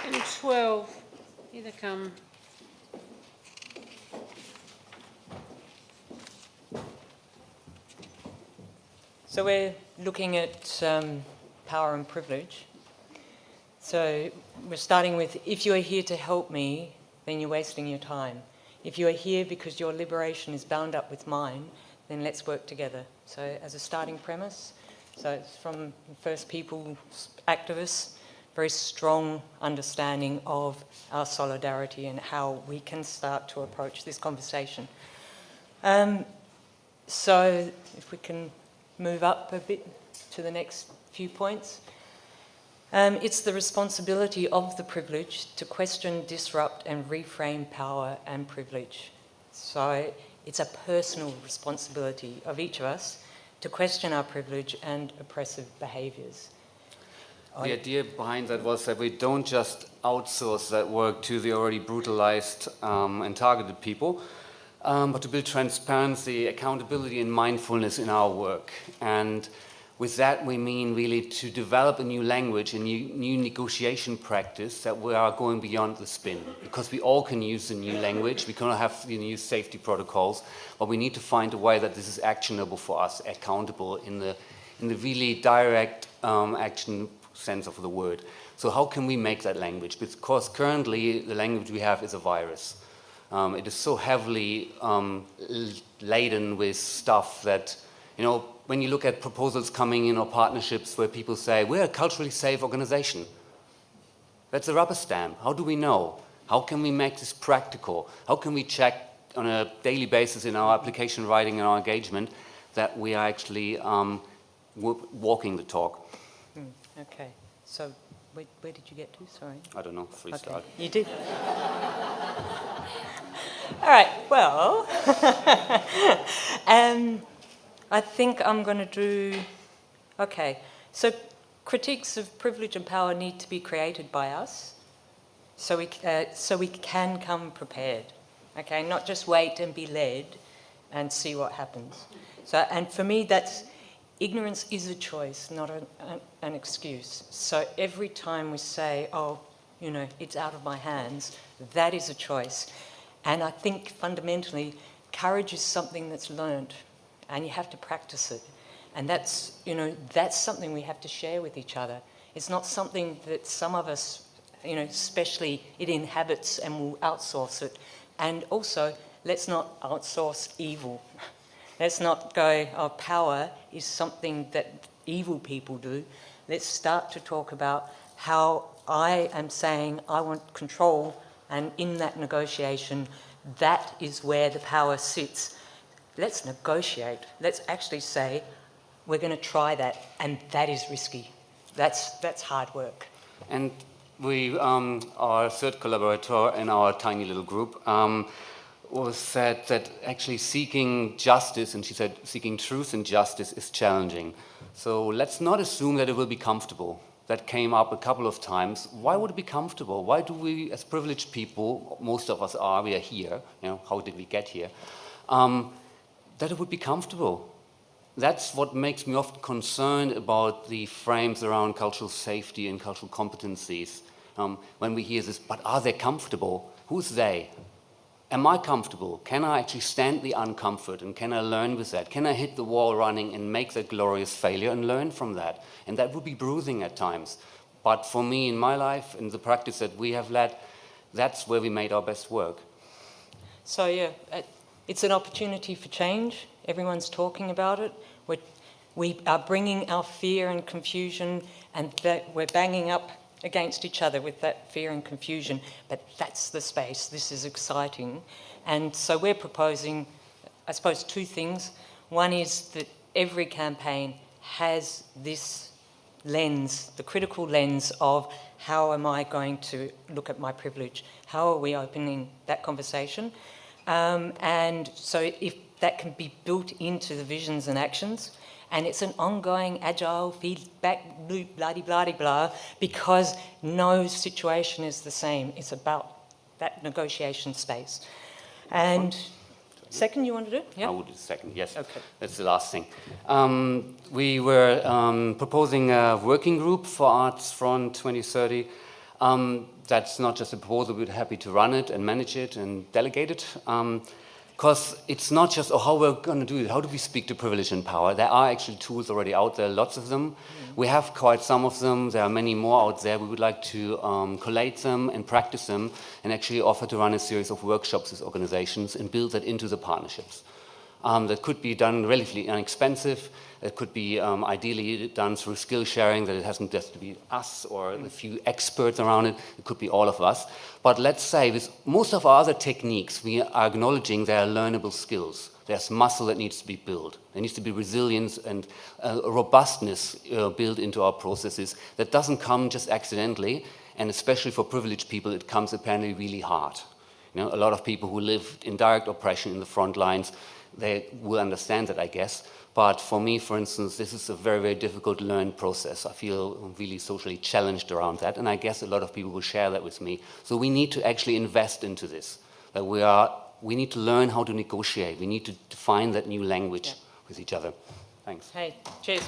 And 12, here they come. So we're looking at power and privilege. So we're starting with, if you are here to help me, then you're wasting your time. If you are here because your liberation is bound up with mine, then let's work together. So as a starting premise, so it's from First People activists, very strong understanding of our solidarity and how we can start to approach this conversation. So if we can move up a bit to the next few points. It's the responsibility of the privileged to question, disrupt and reframe power and privilege. So it's a personal responsibility of each of us to question our privilege and oppressive behaviours. The idea behind that was that we don't just outsource that work to the already brutalized and targeted people, but to build transparency, accountability and mindfulness in our work. And with that we mean really to develop a new language, a new negotiation practice that we are going beyond the spin. Because we all can use the new language, we can have the new safety protocols, but we need to find a way that this is actionable for us, accountable in the really direct action sense of the word. So how can we make that language? Because currently the language we have is a virus. It is so heavily laden with stuff that, you know, when you look at proposals coming in or partnerships where people say, we're a culturally safe organization. That's a rubber stamp. How do we know? How can we make this practical? How can we check on a daily basis in our application writing and our engagement that we are actually walking the talk? Okay, so where did you get to? Sorry. I don't know, freestyle. Okay. You did? All right, well, I think I'm going to do, okay, so critiques of privilege and power need to be created by us so we can come prepared, okay, not just wait and be led and see what happens. So, and for me, that's, ignorance is a choice, not an excuse. So every time we say, oh, you know, it's out of my hands, that is a choice. And I think fundamentally, courage is something that's learned and you have to practice it. And that's, you know, that's something we have to share with each other. It's not something that some of us, you know, especially it inhabits and will outsource it. And also, let's not outsource evil. Let's not go, oh, power is something that evil people do. Let's start to talk about how I am saying I want control, and in that negotiation, that is where the power sits. Let's negotiate. Let's actually say, we're going to try that, and that is risky. That's hard work. And we, our third collaborator in our tiny little group, was said that actually seeking justice, and she said seeking truth and justice is challenging. So let's not assume that it will be comfortable. That came up a couple of times. Why would it be comfortable? Why do we, as privileged people, most of us are, we are here, you know, how did we get here? That it would be comfortable. That's what makes me often concerned about the frames around cultural safety and cultural competencies. When we hear this, but are they comfortable? Who's they? Am I comfortable? Can I actually stand the uncomfort and can I learn with that? Can I hit the wall running and make that glorious failure and learn from that? And that would be bruising at times. But for me in my life, in the practice that we have led, that's where we made our best work. So yeah, it's an opportunity for change. Everyone's talking about it. We are bringing our fear and confusion, and that we're banging up against each other with that fear and confusion, but that's the space. This is exciting. And so we're proposing, I suppose, two things. One is that every campaign has this lens, the critical lens of how am I going to look at my privilege? How are we opening that conversation? And so if that can be built into the visions and actions, and it's an ongoing, agile feedback loop, blah-de-blah-de-blah, because no situation is the same. It's about that negotiation space. And second, you want to do? Yeah? I would do second, yes. Okay. That's the last thing. We were proposing a working group for Arts Front 2030 That's not just a proposal, we're happy to run it and manage it and delegate it. Because it's not just, oh, how we're going to do it, how do we speak to privilege and power? There are actually tools already out there, lots of them. We have quite some of them, there are many more out there. We would like to collate them and practice them and actually offer to run a series of workshops with organizations and build that into the partnerships. That could be done relatively inexpensive. It could be ideally done through skill sharing, that it hasn't just to be us or a few experts around it. It could be all of us. But let's say with most of our other techniques, we are acknowledging there are learnable skills. There's muscle that needs to be built. There needs to be resilience and robustness built into our processes. That doesn't come just accidentally, and especially for privileged people, it comes apparently really hard. You know, a lot of people who live in direct oppression in the front lines, they will understand that, I guess. But for me, for instance, this is a very, very difficult learned process. I feel really socially challenged around that, and I guess a lot of people will share that with me. So we need to actually invest into this. That we need to learn how to negotiate. We need to define that new language with each other. Thanks. Hey, cheers.